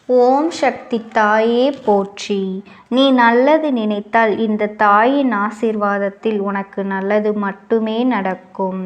ஓம் சக்தி தாயே போற்றி. நீ நல்லது நினைத்தால் இந்த தாயின் ஆசீர்வாதத்தில் உனக்கு நல்லது மட்டுமே நடக்கும்.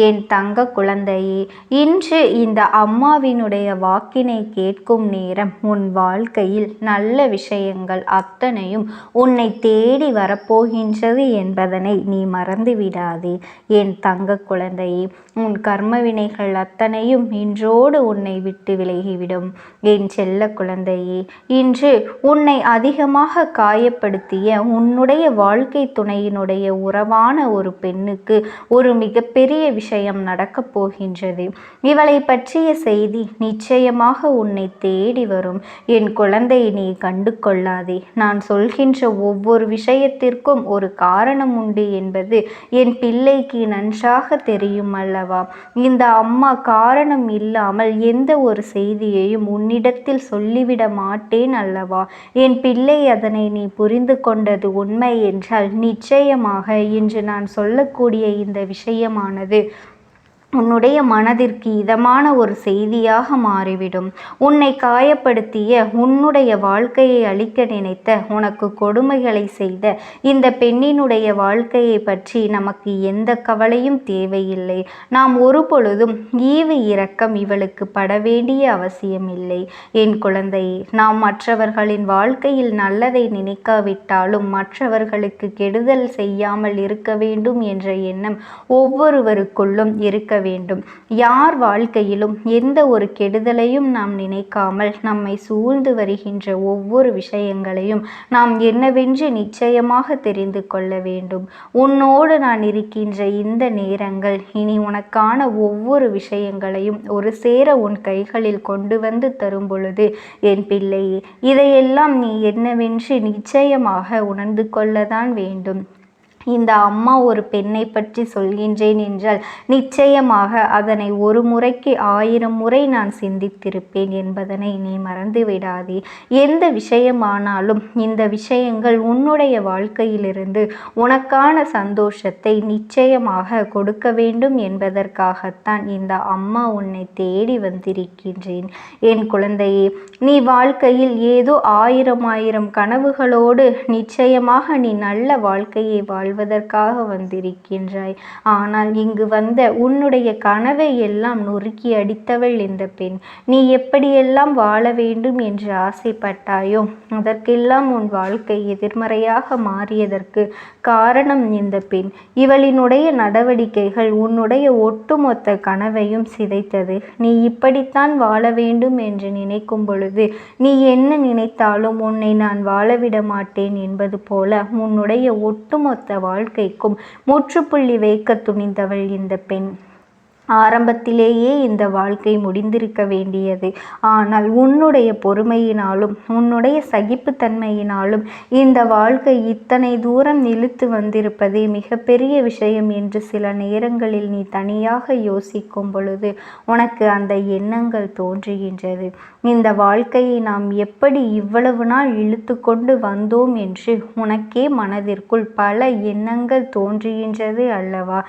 என் தங்க குழந்தையே, இன்று இந்த அம்மாவினுடைய வாக்கினை கேட்கும் நேரம் உன் வாழ்க்கையில் நல்ல விஷயங்கள் அத்தனையும் உன்னை தேடி வரப்போகின்றது என்பதனை நீ மறந்துவிடாதே. என் தங்க குழந்தையே, உன் கர்ம வினைகள் அத்தனையும் இன்றோடு உன்னை விட்டு விலகிவிடும். என் செல்ல குழந்தையே, இன்று உன்னை அதிகமாக காயப்படுத்திய உன்னுடைய வாழ்க்கை துணையினுடைய உறவான ஒரு பெண்ணுக்கு ஒரு மிகப்பெரிய விஷயம் நடக்கப் போகின்றது. இவளை பற்றிய செய்தி நிச்சயமாக உன்னை தேடி வரும். என் குழந்தை, நீ கண்டு கொள்ளாதே. நான் சொல்கின்ற ஒவ்வொரு விஷயத்திற்கும் ஒரு காரணம் உண்டு என்பது என் பிள்ளைக்கு நன்றாக தெரியும் அல்லவா? இந்த அம்மா காரணம் இல்லாமல் எந்த ஒரு செய்தியையும் உன்னிடத்தில் சொல்லிவிட மாட்டேன் அல்லவா? என் பிள்ளை, அதனை நீ புரிந்து கொண்டது உண்மை என்றால் நிச்சயமாக இன்று நான் சொல்லக்கூடிய இந்த விஷயமானது உன்னுடைய மனதிற்கு இதமான ஒரு செய்தியாக மாறிவிடும். உன்னை காயப்படுத்திய, உன்னுடைய வாழ்க்கையை அழிக்க நினைத்த, உனக்கு கொடுமைகளை செய்த இந்த பெண்ணினுடைய வாழ்க்கையை பற்றி நமக்கு எந்த கவலையும் தேவையில்லை. நாம் ஒரு பொழுதும் ஈவு இரக்கம் இவளுக்கு பட வேண்டிய அவசியமில்லை. என் குழந்தையே, நாம் மற்றவர்களின் வாழ்க்கையில் நல்லதை நினைக்காவிட்டாலும் மற்றவர்களுக்கு கெடுதல் செய்யாமல் இருக்க வேண்டும் என்ற எண்ணம் ஒவ்வொருவருக்குள்ளும் இருக்க வேண்டும். யார் வாழ்க்கையிலும் எந்த ஒரு கெடுதலையும் நாம் நினைக்காமல் நம்மை சூழ்ந்து வருகின்ற ஒவ்வொரு விஷயங்களையும் நாம் என்னவென்று நிச்சயமாக தெரிந்து கொள்ள வேண்டும். உன்னோடு நான் இருக்கின்ற இந்த நேரங்கள் இனி உனக்கான ஒவ்வொரு விஷயங்களையும் ஒரு சேர உன் கைகளில் கொண்டு வந்து தரும் பொழுது, என் பிள்ளையே, இதையெல்லாம் நீ என்னவென்று நிச்சயமாக உணர்ந்து கொள்ளத்தான் வேண்டும். இந்த அம்மா ஒரு பெண்ணை பற்றி சொல்கின்றேன் என்றால் நிச்சயமாக அதனை ஒரு முறைக்கு 1000 முறை நான் சிந்தித்திருப்பேன் என்பதனை நீ மறந்து விடாதே. எந்த விஷயமானாலும் இந்த விஷயங்கள் உன்னுடைய வாழ்க்கையிலிருந்து உனக்கான சந்தோஷத்தை நிச்சயமாக கொடுக்க வேண்டும் என்பதற்காகத்தான் இந்த அம்மா உன்னை தேடி வந்திருக்கின்றேன். என் குழந்தையே, நீ வாழ்க்கையில் ஏதோ 1000 கனவுகளோடு நிச்சயமாக நீ நல்ல வாழ்க்கையை வாழ்வதற்காக வந்திருக்கின்றாய். ஆனால் இங்கு வந்த உன்னுடைய கனவை எல்லாம் நொறுக்கி அடித்தவள் இந்த பெண். நீ எப்படியெல்லாம் வாழ வேண்டும் என்று ஆசைப்பட்டாயோ அதற்கெல்லாம் உன் வாழ்க்கை எதிர்மறையாக மாறியதற்கு காரணம் இந்த பெண். இவளினுடைய நடவடிக்கைகள் உன்னுடைய ஒட்டுமொத்த கனவையும் சிதைத்தது. நீ இப்படித்தான் வாழ வேண்டும் என்று நினைக்கும் பொழுது நீ என்ன நினைத்தாலும் உன்னை நான் வாழவிட மாட்டேன் என்பது போல உன்னுடைய ஒட்டுமொத்த வாழ்க்கைக்கும் முற்றுப்புள்ளி வைக்க துணிந்தவள் இந்த பெண். ஆரம்பத்திலேயே இந்த வாழ்க்கை முடிந்திருக்க வேண்டியது. ஆனால் உன்னுடைய பொறுமையினாலும் உன்னுடைய சகிப்புத்தன்மையினாலும் இந்த வாழ்க்கை இத்தனை தூரம் இழுத்து வந்திருப்பதே மிகப்பெரிய விஷயம் என்று சில நேரங்களில் நீ தனியாக யோசிக்கும் பொழுது உனக்கு அந்த எண்ணங்கள் தோன்றுகின்றது. இந்த வாழ்க்கையை நாம் எப்படி இவ்வளவு நாள் இழுத்து கொண்டு வந்தோம் என்று உனக்கே மனதிற்குள் பல எண்ணங்கள் தோன்றுகின்றது அல்லவா?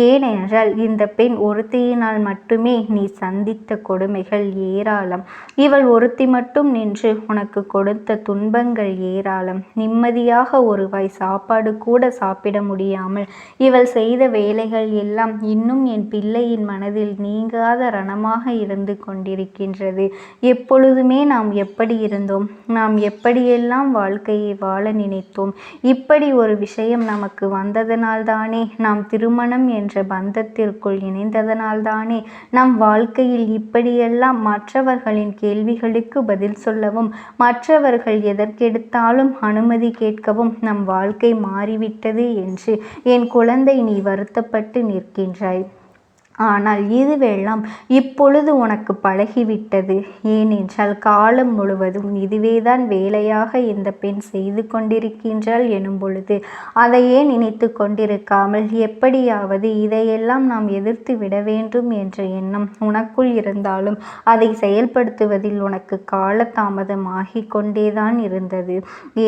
ஏனென்றால் இந்த பெண் ஒருத்தியினால் மட்டுமே நீ சந்தித்த கொடுமைகள் ஏராளம். இவள் ஒருத்தி மட்டும் நின்று உனக்கு கொடுத்த துன்பங்கள் ஏராளம். நிம்மதியாக ஒரு வாய் சாப்பாடு கூட சாப்பிட முடியாமல் இவள் செய்த வேலைகள் எல்லாம் இன்னும் என் பிள்ளையின் மனதில் நீங்காத ரணமாக இருந்து கொண்டிருக்கின்றது. எப்பொழுதுமே நாம் எப்படி இருந்தோம், நாம் எப்படியெல்லாம் வாழ்க்கையை வாழ நினைத்தோம். இப்படி ஒரு விஷயம் நமக்கு வந்ததனால்தானே, நாம் திருமணம் என்ற பந்தத்திற்குள் இணைந்ததனால்தானே நம் வாழ்க்கையில் இப்படியெல்லாம் மற்றவர்களின் கேள்விகளுக்கு பதில் சொல்லவும் மற்றவர்கள் எதற்கெடுத்தாலும் அனுமதி கேட்கவும் நம் வாழ்க்கை மாறிவிட்டது என்று என் குழந்தை நீ வருத்தப்பட்டு நிற்கின்றாய். ஆனால் இதுவெல்லாம் இப்பொழுது உனக்கு பழகிவிட்டது. ஏனென்றால் காலம் முழுவதும் இதுவேதான் வேலையாக இந்த பெண் செய்து கொண்டிருக்கின்றாள் எனும் பொழுது அதையே நினைத்து கொண்டிருக்காமல் எப்படியாவது இதையெல்லாம் நாம் எதிர்த்து விட வேண்டும் என்ற எண்ணம் உனக்குள் இருந்தாலும் அதை செயல்படுத்துவதில் உனக்கு காலதாமதம் ஆகிக் கொண்டேதான் இருந்தது.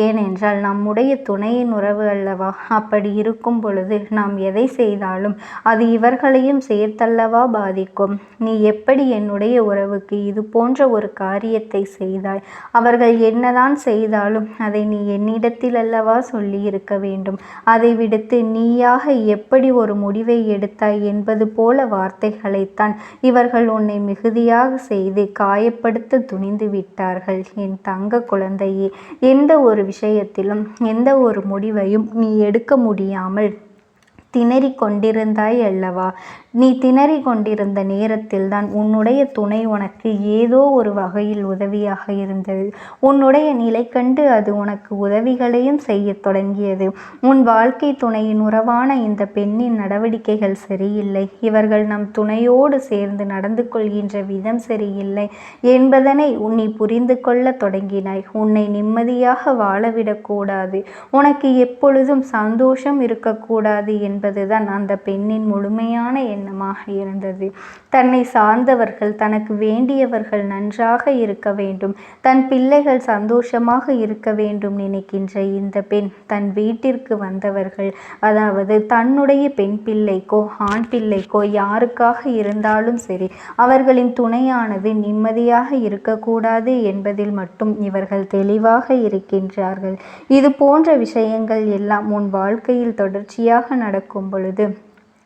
ஏனென்றால் நம்முடைய துணையின் உறவு அல்லவா? அப்படி இருக்கும் பொழுது நாம் எதை செய்தாலும் அது இவர்களையும் சேர்த்து நினைத்தல்லவா பாதிக்கும். நீ எப்படி என்னுடைய உறவுக்கு இது போன்ற ஒரு காரியத்தை செய்தாய்? அவர்கள் என்னதான் செய்தாலும் அதை நீ என்னிடத்தில் அல்லவா சொல்லி இருக்க வேண்டும். அதை விடுத்து நீயாக எப்படி ஒரு முடிவை எடுத்தாய் என்பது போல வார்த்தைகளைத்தான் இவர்கள் உன்னை மிகுதியாக செய்து காயப்படுத்த துணிந்து விட்டார்கள். என் தங்க குழந்தையே, எந்த ஒரு விஷயத்திலும் எந்த ஒரு முடிவையும் நீ எடுக்க முடியாமல் திணறிக் கொண்டிருந்தாய் அல்லவா? நீ திணறிக் கொண்டிருந்த நேரத்தில்தான் உன்னுடைய துணை உனக்கு ஏதோ ஒரு வகையில் உதவியாக இருந்தது. உன்னுடைய நிலை கண்டு அது உனக்கு உதவிகளையும் செய்ய தொடங்கியது. உன் வாழ்க்கை துணையின் உறவான இந்த பெண்ணின் நடவடிக்கைகள் சரியில்லை, இவர்கள் நம் துணையோடு சேர்ந்து நடந்து கொள்கின்ற விதம் சரியில்லை என்பதனை நீ புரிந்து கொள்ள தொடங்கினாய். உன்னை நிம்மதியாக வாழவிடக்கூடாது, உனக்கு எப்பொழுதும் சந்தோஷம் இருக்கக்கூடாது என்பதுதான் அந்த பெண்ணின் முழுமையான எண்ணமாக இருந்தது. தன்னை சார்ந்தவர்கள், தனக்கு வேண்டியவர்கள் நன்றாக இருக்க வேண்டும், தன் பிள்ளைகள் சந்தோஷமாக இருக்க வேண்டும் நினைக்கின்ற இந்த பெண் தன் வீட்டிற்கு வந்தவர்கள், அதாவது தன்னுடைய பெண் பிள்ளைக்கோ ஆண் பிள்ளைக்கோ யாருக்காக இருந்தாலும் சரி, அவர்களின் துணையானது நிம்மதியாக இருக்கக்கூடாது என்பதில் மட்டும் இவர்கள் தெளிவாக இருக்கின்றார்கள். இது போன்ற விஷயங்கள் எல்லாம் உன் வாழ்க்கையில் தொடர்ச்சியாக நடக்கும் பொழுது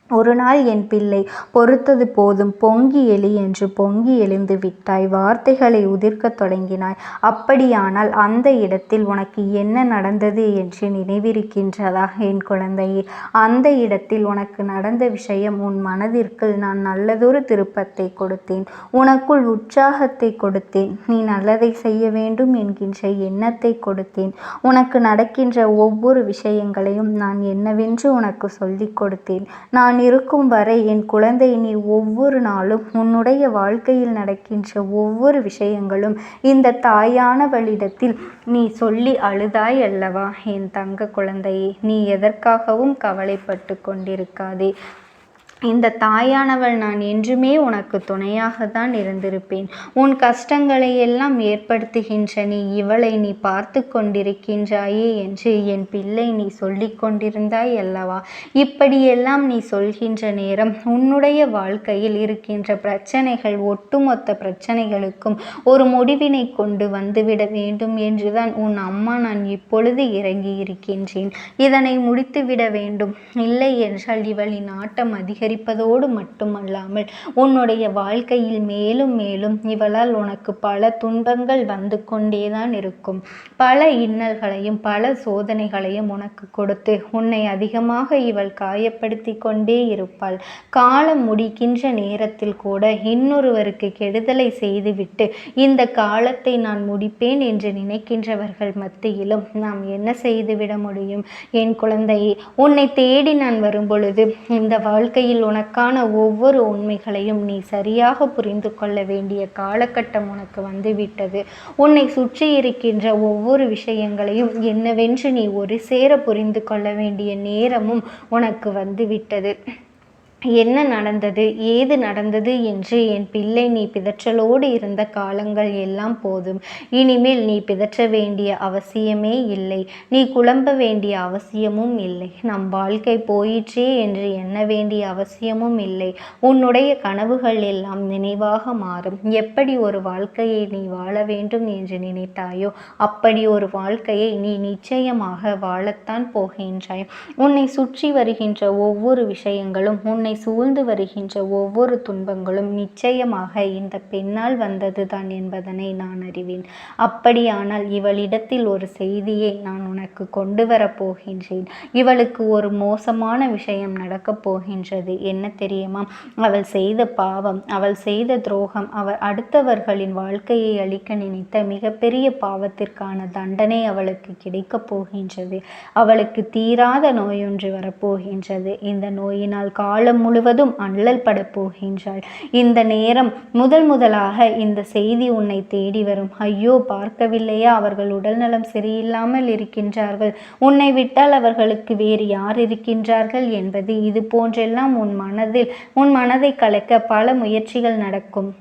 ஒரு நாள் என் பிள்ளை பொறுத்தது போதும், பொங்கி எழு என்று பொங்கி எழுந்து விட்டாய். வார்த்தைகளை உதிர்க்கத் தொடங்கினாய். அப்படியானால் அந்த இடத்தில் உனக்கு என்ன நடந்தது என்று நினைவிருக்கின்றதா என் குழந்தையே? அந்த இடத்தில் உனக்கு நடந்த விஷயம், உன் மனதிற்கு நான் நல்லதொரு திருப்பத்தை கொடுத்தேன், உனக்குள் உற்சாகத்தை கொடுத்தேன், நீ நல்லதை செய்ய வேண்டும் என்கின்ற எண்ணத்தை கொடுத்தேன். உனக்கு நடக்கின்ற ஒவ்வொரு விஷயங்களையும் நான் என்னவென்று உனக்கு சொல்லிக் கொடுத்தேன். நான் இருக்கும் வரை என் குழந்தை, நீ ஒவ்வொரு நாளும் உன்னுடைய வாழ்க்கையில் நடக்கின்ற ஒவ்வொரு விஷயங்களும் இந்த தாயானவளிடத்தில் நீ சொல்லி அழுதாய் அல்லவா என் தங்க குழந்தையே? நீ எதற்காகவும் கவலைப்பட்டு கொண்டிருக்காதே. இந்த தாயானவள் நான் என்றுமே உனக்கு துணையாகத்தான் இருந்திருப்பேன். உன் கஷ்டங்களை எல்லாம் ஏற்படுத்துகின்ற இவளை நீ பார்த்து கொண்டிருக்கின்றாயே என்று என் பிள்ளை நீ சொல்லி கொண்டிருந்தாய் அல்லவா? இப்படியெல்லாம் நீ சொல்கின்ற நேரம் உன்னுடைய வாழ்க்கையில் இருக்கின்ற பிரச்சனைகள், ஒட்டுமொத்த பிரச்சனைகளுக்கும் ஒரு முடிவினை கொண்டு வந்துவிட வேண்டும் என்றுதான் உன் அம்மா நான் இப்பொழுது இறங்கி இருக்கின்றேன். இதனை முடித்துவிட வேண்டும். இல்லை என்றால் இவளின் ஆட்டம் அதிகரிப்பதோடு மட்டுமல்லாமல் உன்னுடைய வாழ்க்கையில் மேலும் மேலும் இவளால் உனக்கு பல துன்பங்கள் வந்து கொண்டேதான் இருக்கும். பல இன்னல்களையும் பல சோதனைகளையும் உனக்கு கொடுத்து உன்னை அதிகமாக இவள் காயப்படுத்தி கொண்டே இருப்பாள். காலம் முடிக்கின்ற நேரத்தில் கூட இன்னொருவருக்கு கெடுதலை செய்துவிட்டு இந்த காலத்தை நான் முடிப்பேன் என்று நினைக்கின்றவர்கள் மத்தியிலும் நாம் என்ன செய்துவிட முடியும் என் குழந்தையே? உன்னை தேடி நான் வரும்பொழுது இந்த வாழ்க்கையில் உனக்கான ஒவ்வொரு உண்மைகளையும் நீ சரியாக புரிந்து கொள்ள வேண்டிய காலகட்டம் உனக்கு வந்துவிட்டது. உன்னை சுற்றி இருக்கின்ற ஒவ்வொரு விஷயங்களையும் என்னவென்று நீ ஒரு சேர புரிந்து கொள்ள வேண்டிய நேரமும் உனக்கு வந்துவிட்டது. என்ன நடந்தது, ஏது நடந்தது என்று என் பிள்ளை நீ பிதற்றலோடு இருந்த காலங்கள் எல்லாம் போதும். இனிமேல் நீ பிதற்ற வேண்டிய அவசியமே இல்லை, நீ குழம்ப வேண்டிய அவசியமும் இல்லை, நம் வாழ்க்கை போயிற்றே என்று எண்ண வேண்டிய அவசியமும் இல்லை. உன்னுடைய கனவுகள் எல்லாம் நினைவாக மாறும். எப்படி ஒரு வாழ்க்கையை நீ வாழ வேண்டும் என்று நினைத்தாயோ அப்படி ஒரு வாழ்க்கையை நீ நிச்சயமாக வாழத்தான் போகின்றாய். உன்னை சுற்றி வருகின்ற ஒவ்வொரு விஷயங்களும், உன்னை சூழ்ந்து வருகின்ற ஒவ்வொரு துன்பங்களும் நிச்சயமாக இந்த பெண்ணால் வந்ததுதான் என்பதனை நான் அறிவேன். அப்படியானால் இவளிடத்தில் ஒரு செய்தியை நான் உனக்கு கொண்டு வரப் போகின்றேன். இவளுக்கு ஒரு மோசமான விஷயம் நடக்கப் போகின்றது. என்ன தெரியுமா? அவள் செய்த பாவம், அவள் செய்த துரோகம், அவள் அடுத்தவர்களின் வாழ்க்கையை அழிக்க நினைத்த மிகப்பெரிய பாவத்திற்கான தண்டனை அவளுக்கு கிடைக்கப் போகின்றது. அவளுக்கு தீராத நோயொன்று வரப்போகின்றது. இந்த நோயினால் காலம் முழுவதும் அல்லல் பட போகின்றாள். இந்த நேரம் முதலாக இந்த செய்தி உன்னை தேடி வரும். ஐயோ, பார்க்கவில்லையா, அவர்கள் உடல்நலம் சரியில்லாமல் இருக்கின்றார்கள், உன்னை விட்டால் அவர்களுக்கு வேறு யார் இருக்கின்றார்கள் என்பது இது போன்றெல்லாம் உன் மனதை கலைக்க பல முயற்சிகள் நடக்கும்.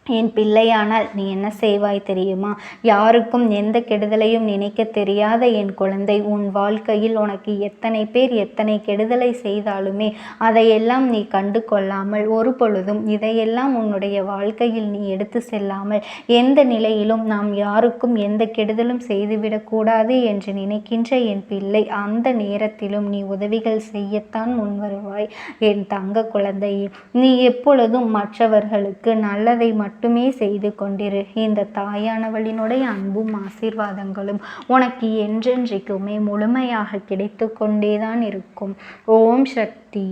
என் பிள்ளையானால் நீ என்ன செய்வாய் தெரியுமா? யாருக்கும் எந்த கெடுதலையும் நினைக்க தெரியாத என் குழந்தை, உன் வாழ்க்கையில் உனக்கு எத்தனை பேர் எத்தனை கெடுதலை செய்தாலுமே அதையெல்லாம் நீ கண்டு கொள்ளாமல், ஒரு பொழுதும் இதையெல்லாம் உன்னுடைய வாழ்க்கையில் நீ எடுத்து செல்லாமல், எந்த நிலையிலும் நாம் யாருக்கும் எந்த கெடுதலும் செய்துவிடக்கூடாது என்று நினைக்கின்ற என் பிள்ளை, அந்த நேரத்திலும் நீ உதவிகள் செய்யத்தான் முன்வருவாய். என் தங்க குழந்தையே, நீ எப்பொழுதும் மற்றவர்களுக்கு நல்லதை மட்டுமே செய்து கொண்டிரு. இந்த தாயானவளினுடைய அன்பும் ஆசீர்வாதங்களும் உனக்கு என்றென்றைக்குமே முழுமையாக கிடைத்து கொண்டேதான் இருக்கும். ஓம் சக்தி.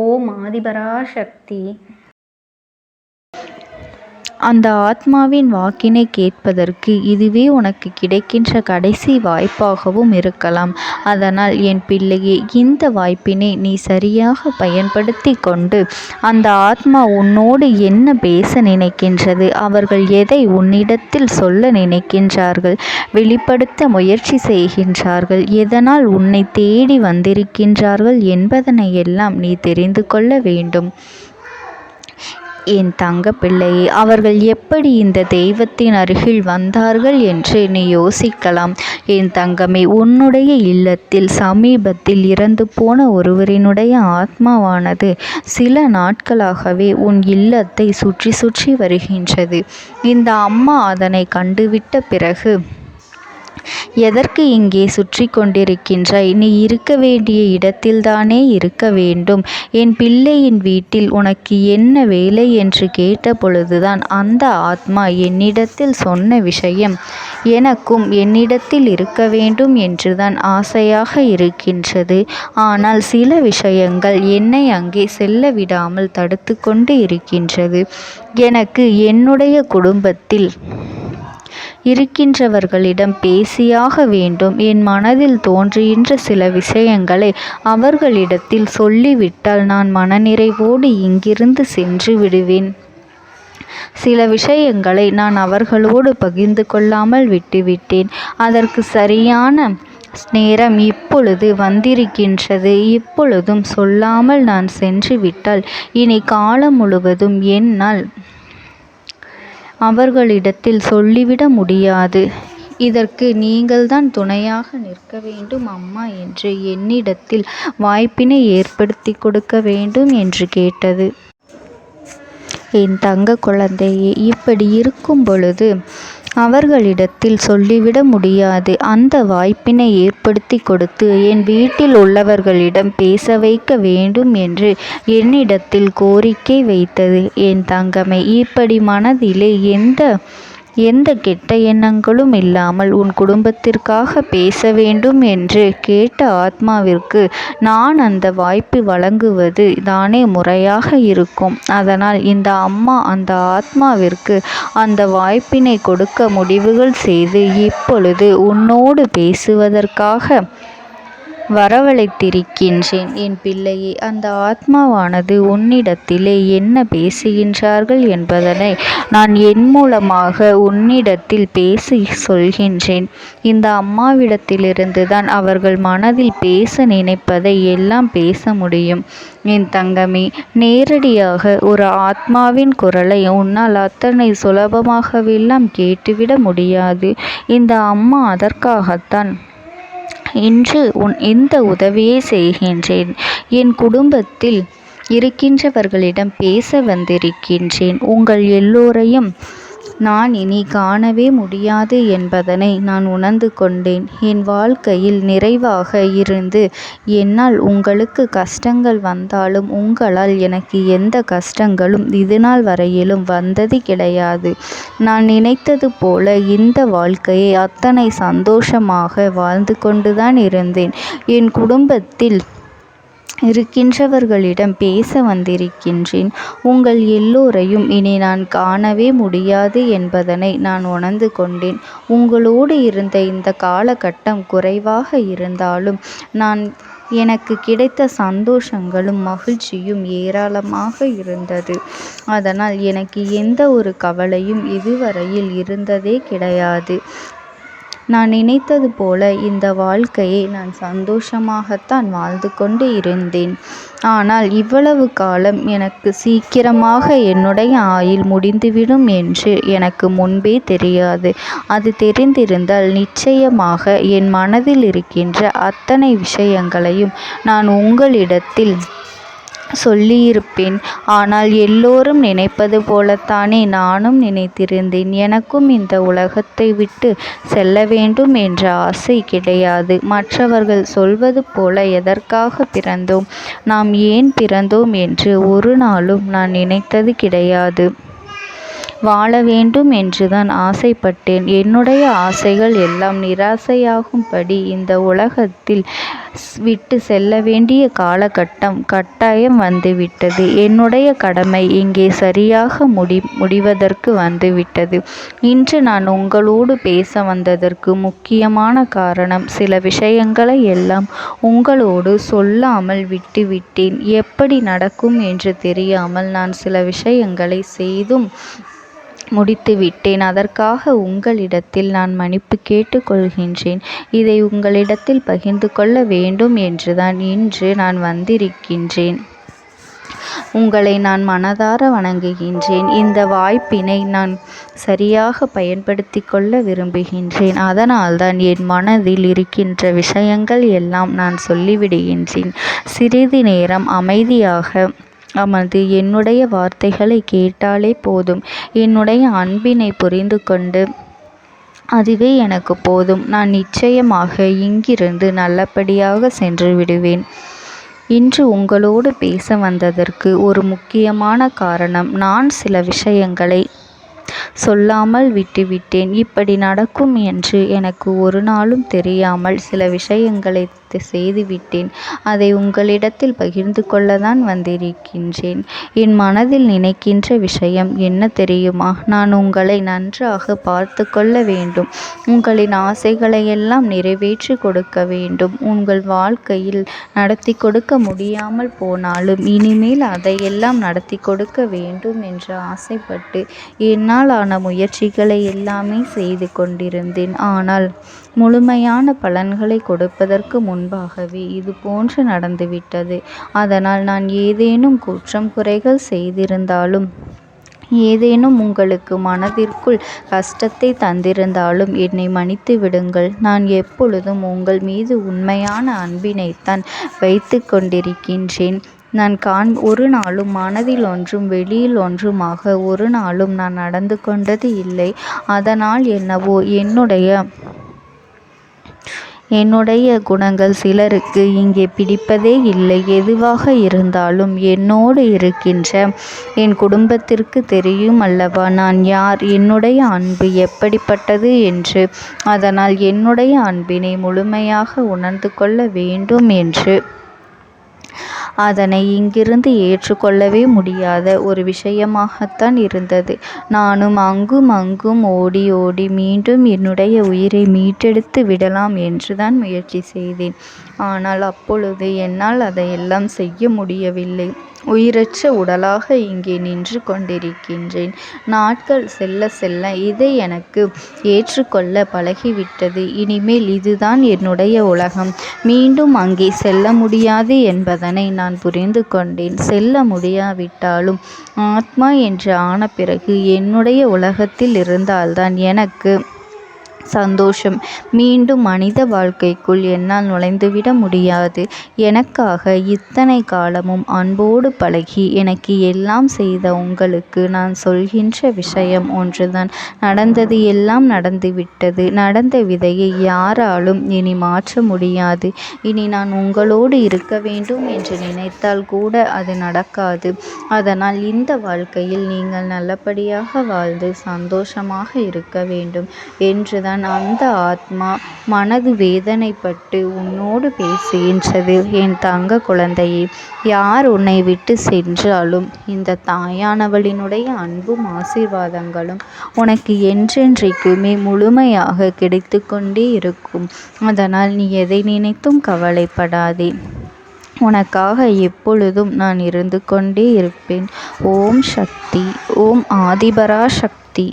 ஓம் ஆதிபரா சக்தி. அந்த ஆத்மாவின் வாக்கினை கேட்பதற்கு இதுவே உனக்கு கிடைக்கின்ற கடைசி வாய்ப்பாகவும் இருக்கலாம். அதனால் என் பிள்ளையே, இந்த வாய்ப்பினை நீ சரியாக பயன்படுத்தி கொண்டு அந்த ஆத்மா உன்னோடு என்ன பேச நினைக்கின்றது, அவர்கள் எதை உன்னிடத்தில் சொல்ல நினைக்கின்றார்கள், வெளிப்படுத்த முயற்சி செய்கின்றார்கள், எதனால் உன்னை தேடி வந்திருக்கின்றார்கள் என்பதனை எல்லாம் நீ தெரிந்து கொள்ள வேண்டும். என் தங்க பிள்ளையே, அவர்கள் எப்படி இந்த தெய்வத்தின் அருகில் வந்தார்கள் என்று நீ யோசிக்கலாம். என் தங்கமே, உன்னுடைய இல்லத்தில் சமீபத்தில் இறந்து போன ஒருவரினுடைய ஆத்மாவானது சில நாட்களாகவே உன் இல்லத்தை சுற்றி சுற்றி வருகின்றது. இந்த அம்மா அதனை கண்டுவிட்ட பிறகு, எதற்கு இங்கே சுற்றி கொண்டிருக்கின்றாய்? நீ இருக்க வேண்டிய இடத்தில்தானே இருக்க வேண்டும். என் பிள்ளையின் வீட்டில் உனக்கு என்ன வேலை என்று கேட்ட பொழுதுதான் அந்த ஆத்மா என்னிடத்தில் சொன்ன விஷயம், எனக்கும் என்னிடத்தில் இருக்க வேண்டும் என்றுதான் ஆசையாக இருக்கின்றது. ஆனால் சில விஷயங்கள் என்னை அங்கே செல்ல விடாமல் தடுத்து கொண்டு இருக்கின்றது. எனக்கு என்னுடைய குடும்பத்தில் இருக்கின்றவர்களிடம் பேசியாக வேண்டும். என் மனதில் தோன்றுகின்ற சில விஷயங்களை அவர்களிடத்தில் சொல்லிவிட்டால் நான் மனநிறைவோடு இங்கிருந்து சென்று விடுவேன். சில விஷயங்களை நான் அவர்களோடு பகிர்ந்து கொள்ளாமல் விட்டுவிட்டேன். அதற்கு சரியான நேரம் இப்பொழுது வந்திருக்கின்றது. இப்பொழுதும் சொல்லாமல் நான் சென்று விட்டால் இனி காலம் முழுவதும் என்னால் அவர்களிடத்தில் சொல்லிவிட முடியாது. இதற்கு நீங்கள்தான் துணையாக நிற்க வேண்டும் அம்மா என்று என்னிடத்தில் வாய்ப்பினை ஏற்படுத்தி கொடுக்க வேண்டும் என்று கேட்டது. என் தங்க குழந்தையே, இப்படி இருக்கும் பொழுது அவர்களிடத்தில் சொல்லிவிட முடியாது. அந்த வாய்ப்பினை ஏற்படுத்தி கொடுத்து என் வீட்டில் உள்ளவர்களிடம் பேச வைக்க வேண்டும் என்று என்னிடத்தில் கோரிக்கை வைத்தது. என் தங்கமே, இப்படி மனதிலே எந்த கெட்ட எண்ணங்களும் இல்லாமல் உன் குடும்பத்திற்காக பேச வேண்டும் என்று கேட்ட ஆத்மாவிற்கு நான் அந்த வாய்ப்பு வழங்குவது தானே முறையாக இருக்கும். அதனால் இந்த அம்மா அந்த ஆத்மாவிற்கு அந்த வாய்ப்பினை கொடுக்க முடிவுகள் செய்து இப்பொழுது உன்னோடு பேசுவதற்காக வரவழைத்திருக்கின்றேன். என் பிள்ளையே, அந்த ஆத்மாவானது உன்னிடத்திலே என்ன பேசுகின்றார்கள் என்பதனை நான் என் மூலமாக உன்னிடத்தில் பேசி சொல்கின்றேன். இந்த அம்மாவிடத்திலிருந்து தான் அவர்கள் மனதில் பேச நினைப்பதை எல்லாம் பேச முடியும். என் தங்கமே, நேரடியாக ஒரு ஆத்மாவின் குரலை உன்னால் அத்தனை சுலபமாகவெல்லாம் கேட்டுவிட முடியாது. இந்த அம்மா அதற்காகத்தான் இன்று இந்த உதவியை செய்கின்றேன். என் குடும்பத்தில் இருக்கின்றவர்களிடம் பேச வந்திருக்கின்றேன். உங்கள் எல்லோரையும் நான் இனி காணவே முடியாது என்பதனை நான் உணர்ந்து கொண்டேன். என் வாழ்க்கையில் நிறைவாக இருந்து என்னால் உங்களுக்கு கஷ்டங்கள் வந்தாலும் உங்களால் எனக்கு எந்த கஷ்டங்களும் இதுநாள் வரையிலும் வந்தது கிடையாது. நான் நினைத்தது போல இந்த வாழ்க்கையை அத்தனை சந்தோஷமாக வாழ்ந்து கொண்டுதான் இருந்தேன். என் குடும்பத்தில் இருக்கின்றவர்களிடம் பேச வந்திருக்கின்றேன். உங்கள் எல்லோரையும் இனி நான் காணவே முடியாது என்பதனை நான் உணர்ந்து கொண்டேன். உங்களோடு இருந்த இந்த காலகட்டம் குறைவாக இருந்தாலும் எனக்கு கிடைத்த சந்தோஷங்களும் மகிழ்ச்சியும் ஏராளமாக இருந்தது. அதனால் எனக்கு எந்த ஒரு கவலையும் இதுவரையில் இருந்ததே கிடையாது. நான் நினைத்தது போல இந்த வாழ்க்கையை நான் சந்தோஷமாகத்தான் வாழ்ந்து கொண்டு இருந்தேன். ஆனால் இவ்வளவு காலம் எனக்கு சீக்கிரமாக என்னுடைய ஆயுள் முடிந்துவிடும் என்று எனக்கு முன்பே தெரியாது. அது தெரிந்திருந்தால் நிச்சயமாக என் மனதில் இருக்கின்ற அத்தனை விஷயங்களையும் நான் உங்களிடத்தில் சொல்லியிருப்பேன். ஆனால் எல்லோரும் நினைப்பது போலத்தானே நானும் நினைத்திருந்தேன். எனக்கும் இந்த உலகத்தை விட்டு செல்ல வேண்டும் என்ற ஆசை கிடையாது. மற்றவர்கள் சொல்வது போல எதற்காக பிறந்தோம், நாம் ஏன் பிறந்தோம் என்று ஒரு நாளும் நான் நினைத்தது கிடையாது. வாழ வேண்டும் என்றுதான் ஆசைப்பட்டேன். என்னுடைய ஆசைகள் எல்லாம் நிராசையாகும்படி இந்த உலகத்தில் விட்டு செல்ல வேண்டிய காலகட்டம் கட்டாயம் வந்துவிட்டது. என்னுடைய கடமை இங்கே சரியாக முடிவதற்கு வந்துவிட்டது. இன்று நான் உங்களோடு பேச வந்ததற்கு முக்கியமான காரணம், சில விஷயங்களை எல்லாம் உங்களோடு சொல்லாமல் விட்டுவிட்டேன். எப்படி நடக்கும் என்று தெரியாமல் நான் சில விஷயங்களை செய்தும் முடித்துவிட்டேன். அதற்காக உங்களிடத்தில் நான் மன்னிப்பு கேட்டுக்கொள்கின்றேன். இதை உங்களிடத்தில் பகிர்ந்து கொள்ள வேண்டும் என்றுதான் இன்று நான் வந்திருக்கின்றேன். உங்களை நான் மனதார வணங்குகின்றேன். இந்த வாய்ப்பினை நான் சரியாக பயன்படுத்தி கொள்ள விரும்புகின்றேன். அதனால்தான் என் மனதில் இருக்கின்ற விஷயங்கள் எல்லாம் நான் சொல்லிவிடுகின்றேன். சிறிது நேரம் அமைதியாக அமர்ந்து என்னுடைய வார்த்தைகளை கேட்டாலே போதும். என்னுடைய அன்பினை புரிந்து கொண்டு அதுவே எனக்கு போதும். நான் நிச்சயமாக இங்கிருந்து நல்லபடியாக சென்று விடுவேன். இன்று உங்களோடு பேச வந்ததற்கு ஒரு முக்கியமான காரணம், நான் சில விஷயங்களை சொல்லாமல் விட்டுவிட்டேன். இப்படி நடக்கும் என்று எனக்கு ஒரு நாளும் தெரியாமல் சில விஷயங்களை செய்துவிட்டேன். அதை உங்களிடத்தில் பகிர்ந்து கொள்ளத்தான் வந்திருக்கின்றேன். என் மனதில் நினைக்கின்ற விஷயம் என்ன தெரியுமா? நான் உங்களை நன்றாக பார்த்து கொள்ள வேண்டும். உங்களின் ஆசைகளை எல்லாம் நிறைவேற்றி கொடுக்க வேண்டும். உங்கள் வாழ்க்கையில் நடத்தி கொடுக்க முடியாமல் போனாலும் இனிமேல் அதையெல்லாம் நடத்தி கொடுக்க வேண்டும் என்று ஆசைப்பட்டு என்னால் ஆன முயற்சிகளை எல்லாமே செய்து கொண்டிருந்தேன். ஆனால் முழுமையான பலன்களை கொடுப்பதற்கு முன்பாகவே இது போன்று நடந்துவிட்டது. அதனால் நான் ஏதேனும் குற்றம் குறைகள் செய்திருந்தாலும், ஏதேனும் உங்களுக்கு மனதிற்குள் கஷ்டத்தை தந்திருந்தாலும் என்னை மன்னித்து விடுங்கள். நான் எப்பொழுதும் உங்கள் மீது உண்மையான அன்பினைத்தான் வைத்து கொண்டிருக்கின்றேன். நான் ஒரு நாளும் மனதில் ஒன்றும் வெளியில் ஒன்றுமாக ஒரு நாளும் நான் நடந்து கொண்டது இல்லை. அதனால் என்னவோ என்னுடைய குணங்கள் சிலருக்கு இங்கே பிடிப்பதே இல்லை. எதுவாக இருந்தாலும் என்னோடு இருக்கின்ற என் குடும்பத்திற்கு தெரியும் அல்லவா நான் யார், என்னுடைய அன்பு எப்படிப்பட்டது என்று. அதனால் என்னுடைய அன்பினை முழுமையாக உணர்ந்து கொள்ள வேண்டும் என்று அதனை இங்கிருந்து ஏற்றுக்கொள்ளவே முடியாத ஒரு விஷயமாகத்தான் இருந்தது. நானும் அங்கும் ஓடி ஓடி மீண்டும் என்னுடைய உயிரை மீட்டெடுத்து விடலாம் என்றுதான் முயற்சி செய்தேன். ஆனால் அப்பொழுது என்னால் அதையெல்லாம் செய்ய முடியவில்லை. உயிரற்ற உடலாக இங்கே நின்று கொண்டிருக்கின்றேன். நாட்கள் செல்ல செல்ல இதை எனக்கு ஏற்றுக்கொள்ள பழகிவிட்டது. இனிமேல் இதுதான் என்னுடைய உலகம். மீண்டும் அங்கே செல்ல முடியாது என்பதனை நான் புரிந்து கொண்டேன். செல்ல முடியாவிட்டாலும் ஆத்மா என்று ஆன பிறகு என்னுடைய உலகத்தில் இருந்தால்தான் எனக்கு சந்தோஷம். மீண்டும் மனித வாழ்க்கைக்குள் என்னால் நுழைந்துவிட முடியாது. எனக்காக இத்தனை காலமும் அன்போடு பழகி எனக்கு எல்லாம் செய்த உங்களுக்கு நான் சொல்கின்ற விஷயம் ஒன்றுதான். நடந்தது எல்லாம் நடந்துவிட்டது. நடந்த விதையை யாராலும் இனி மாற்ற முடியாது. இனி நான் உங்களோடு இருக்க வேண்டும் என்று நினைத்தால் கூட அது நடக்காது. அதனால் இந்த வாழ்க்கையில் நீங்கள் நல்லபடியாக வாழ்ந்து சந்தோஷமாக இருக்க வேண்டும் என்றுதான் அந்த ஆத்மா மனது வேதனைப்பட்டு உன்னோடு பேசுகின்றது. என் தங்க குழந்தையே, யார் உன்னை விட்டு சென்றாலும் இந்த தாயானவளினுடைய அன்பும் ஆசீர்வாதங்களும் உனக்கு என்றென்றைக்குமே முழுமையாக கிடைத்து கொண்டே இருக்கும். அதனால் நீ எதை நினைத்தும் கவலைப்படாதே. உனக்காக எப்பொழுதும் நான் இருந்து கொண்டே இருப்பேன். ஓம் சக்தி. ஓம் ஆதிபரா சக்தி.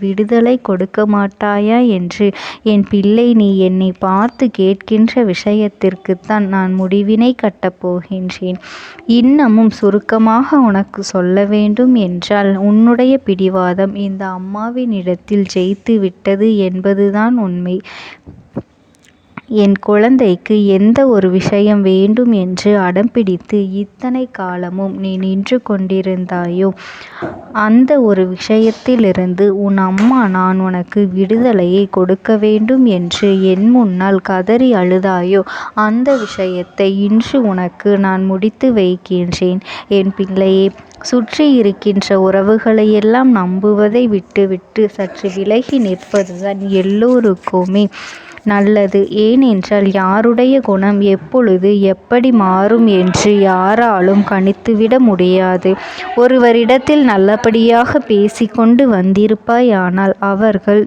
விடுதலை கொடுக்க மாட்டாயா என்று என் பிள்ளை, நீ என்னை பார்த்து கேட்கின்ற விஷயத்திற்குத்தான் நான் முடிவினை கட்டப் போகின்றேன். இன்னமும் சுருக்கமாக உனக்கு சொல்ல வேண்டும் என்றால், உன்னுடைய பிடிவாதம் இந்த அம்மாவினிடத்தில் ஜெயித்து விட்டது என்பதுதான் உண்மை. என் குழந்தைக்கு எந்த ஒரு விஷயம் வேண்டும் என்று அடம்பிடித்து இத்தனை காலமும் நீ நின்று கொண்டிருந்தாயோ, அந்த ஒரு விஷயத்திலிருந்து உன் அம்மா நான் உனக்கு விடுதலையை கொடுக்க வேண்டும் என்று என் முன்னால் கதறி அழுதாயோ, அந்த விஷயத்தை இன்று உனக்கு நான் முடித்து வைக்கின்றேன். என் பிள்ளையே, சுற்றி இருக்கின்ற உறவுகளையெல்லாம் நம்புவதை விட்டுவிட்டு சற்று விலகி நிற்பதுதான் எல்லோருக்குமே நல்லது. ஏனென்றால் யாருடைய குணம் எப்பொழுது எப்படி மாறும் என்று யாராலும் கணித்துவிட முடியாது. ஒருவரிடத்தில் நல்லபடியாக பேசிக்கொண்டு வந்திருப்பாயானால் அவர்கள்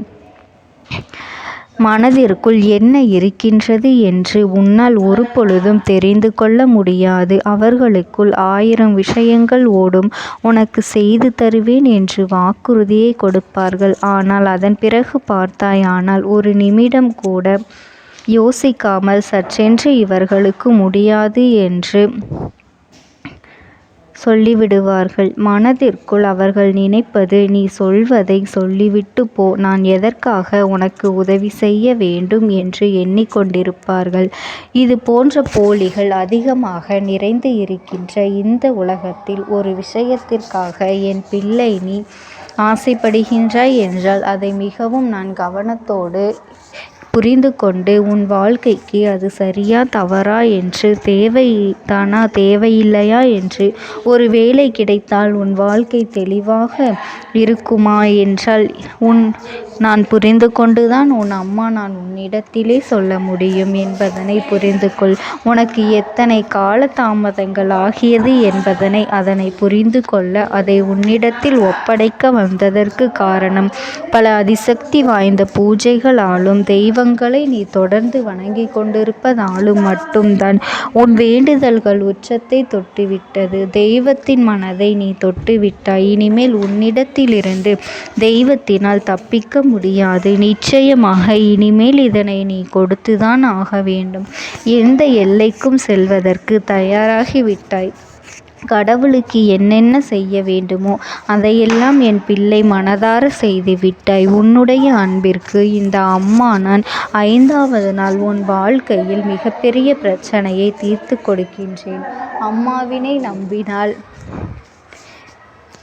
மனதிற்குள் என்ன இருக்கின்றது என்று உன்னால் ஒரு பொழுதும் தெரிந்து கொள்ள முடியாது. அவர்களுக்குள் 1000 விஷயங்கள் ஓடும். உனக்கு செய்து தருவேன் என்று வாக்குறுதியை கொடுப்பார்கள். ஆனால் அதன் பிறகு பார்த்தாயானால் ஒரு நிமிடம் கூட யோசிக்காமல் சற்றென்று இவர்களுக்கு முடியாது என்று சொல்லிவிடுவார்கள். மனதிற்குள் அவர்கள் நினைப்பது, நீ சொல்வதை சொல்லிவிட்டு போ, நான் எதற்காக உனக்கு உதவி செய்ய வேண்டும் என்று எண்ணிக்கொண்டிருப்பார்கள். இது போன்ற போலிகள் அதிகமாக நிறைந்து இருக்கின்ற இந்த உலகத்தில் ஒரு விஷயத்திற்காக என் பிள்ளை நீ ஆசைப்படுகின்றாய் என்றால் அதை மிகவும் நான் கவனத்தோடு புரிந்து கொண்டு உன் வாழ்க்கைக்கு அது சரியா தவறா என்று, தேவைதானா தேவையில்லையா என்று, ஒரு வேலை கிடைத்தால் உன் வாழ்க்கை தெளிவாக இருக்குமா என்றால் நான் புரிந்து கொண்டுதான் உன் அம்மா நான் உன்னிடத்திலே சொல்ல முடியும் என்பதனை புரிந்து கொள். உனக்கு எத்தனை கால தாமதங்கள் ஆகியது என்பதனை அதனை புரிந்து கொள்ள அதை உன்னிடத்தில் ஒப்படைக்க வந்ததற்கு காரணம், பல அதிசக்தி வாய்ந்த பூஜைகளாலும் தெய்வங்களை நீ தொடர்ந்து வணங்கி கொண்டிருப்பதாலும் மட்டும்தான் உன் வேண்டுதல்கள் உச்சத்தை தொட்டுவிட்டது. தெய்வத்தின் மனதை நீ தொட்டுவிட்டாய். இனிமேல் உன்னிடத்திலிருந்து தெய்வத்தினால் தப்பிக்க முடியாது. நிச்சயமாக இனிமேல் இதனை நீ கொடுத்துதான் ஆக வேண்டும். எந்த எல்லைக்கும் செல்வதற்கு தயாராகிவிட்டாய். கடவுளுக்கு என்னென்ன செய்ய வேண்டுமோ அதையெல்லாம் என் பிள்ளை மனதார செய்து விட்டாய். உன்னுடைய அன்பிற்கு இந்த அம்மா நான் 5வது நாள் உன் வாழ்க்கையில் மிகப்பெரிய பிரச்சனையை தீர்த்து கொடுக்கின்றேன். அம்மாவினை நம்பினால்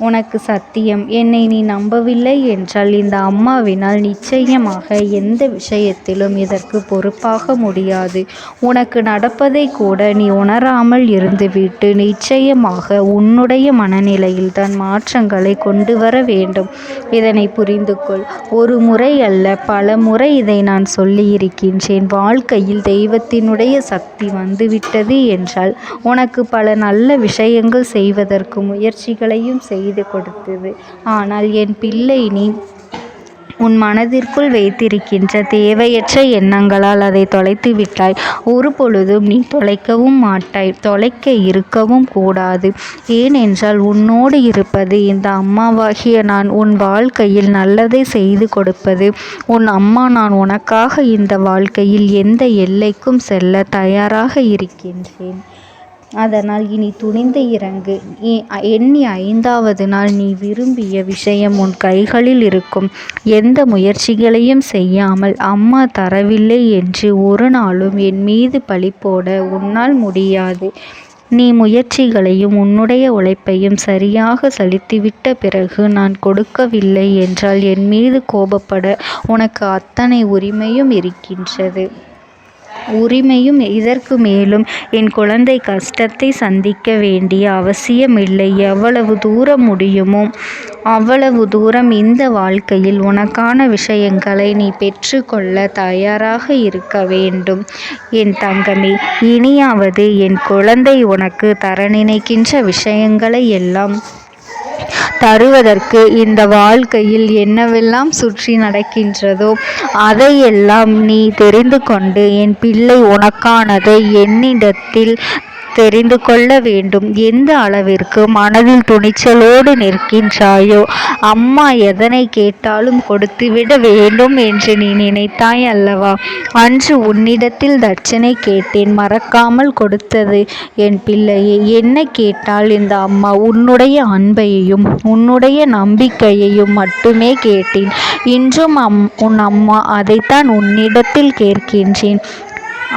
உனக்கு சத்தியம். என்னை நீ நம்பவில்லை என்றால் இந்த அம்மாவினால் நிச்சயமாக எந்த விஷயத்திலும் இதற்கு பொறுப்பாக முடியாது. உனக்கு நடப்பதை கூட நீ உணராமல் இருந்துவிட்டு நிச்சயமாக உன்னுடைய மனநிலையில் தான் மாற்றங்களை கொண்டு வர வேண்டும். இதனை புரிந்து கொள். ஒரு முறை அல்ல, பல முறை இதை நான் சொல்லியிருக்கின்றேன். வாழ்க்கையில் தெய்வத்தினுடைய சக்தி வந்துவிட்டது என்றால் உனக்கு பல நல்ல விஷயங்கள் செய்வதற்கு முயற்சிகளையும் செய்து கொடுத்தது. ஆனால் என் பிள்ளை, நீ உன் மனதிற்குள் வைத்திருக்கின்ற தேவையற்ற எண்ணங்களால் அதை தொலைத்து விட்டாய். ஒரு பொழுதும் நீ தொலைக்கவும் மாட்டாய். தொலைக்க இருக்கவும் கூடாது. ஏனென்றால் உன்னோடு இருப்பது இந்த அம்மாவாகிய நான். உன் வாழ்க்கையில் நல்லதை செய்து கொடுப்பது உன் அம்மா நான். உனக்காக இந்த வாழ்க்கையில் எந்த எல்லைக்கும் செல்ல தயாராக இருக்கின்றேன். அதனால் இனி துணிந்து இறங்கு. எண்ணி 5வது நாள் நீ விரும்பிய விஷயம் உன் கைகளில் இருக்கும். எந்த முயற்சிகளையும் செய்யாமல் அம்மா தரவில்லை என்று ஒரு நாளும் என் மீது பழி போட உன்னால் முடியாது. நீ முயற்சிகளையும் உன்னுடைய உழைப்பையும் சரியாக செலுத்திவிட்ட பிறகு நான் கொடுக்கவில்லை என்றால் என் மீது கோபப்பட உனக்கு அத்தனை உரிமையும் இருக்கின்றது. இதற்கு மேலும் என் குழந்தை கஷ்டத்தை சந்திக்க வேண்டிய அவசியமில்லை. எவ்வளவு தூரம் முடியுமோ அவ்வளவு தூரம் இந்த வாழ்க்கையில் உனக்கான விஷயங்களை நீ பெற்றுக்கொள்ள தயாராக இருக்க வேண்டும். என் தங்கமே, இனியாவது என் குழந்தை உனக்கு தர நினைக்கின்ற விஷயங்களை எல்லாம் தருவதற்கு இந்த வாழ்க்கையில் என்னவெல்லாம் சுற்றி நடக்கின்றதோ அதையெல்லாம் நீ தெரிந்து கொண்டு என் பிள்ளை உனக்கானதை என்னிடத்தில் தெரிந்து கொள்ள வேண்டும். எந்த அளவிற்கு மனதில் துணிச்சலோடு நிற்கின்றாயோ, அம்மா எதனை கேட்டாலும் கொடுத்துவிட வேண்டும் என்று நீ நினைத்தாய் அல்லவா? அன்று உன்னிடத்தில் தட்சணை கேட்டேன், மறக்காமல் கொடுத்தது என் பிள்ளையே. என்ன கேட்டால் இந்த அம்மா? உன்னுடைய அன்பையும் உன்னுடைய நம்பிக்கையையும் மட்டுமே கேட்டேன். இன்றும் உன் அம்மா அதைத்தான் உன்னிடத்தில் கேட்கின்றேன்.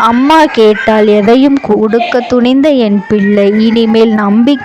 அம்மா கேட்டால் எதையும் கொடுக்க துணிந்த என் பிள்ளை, இனிமேல் நம்பிக்கை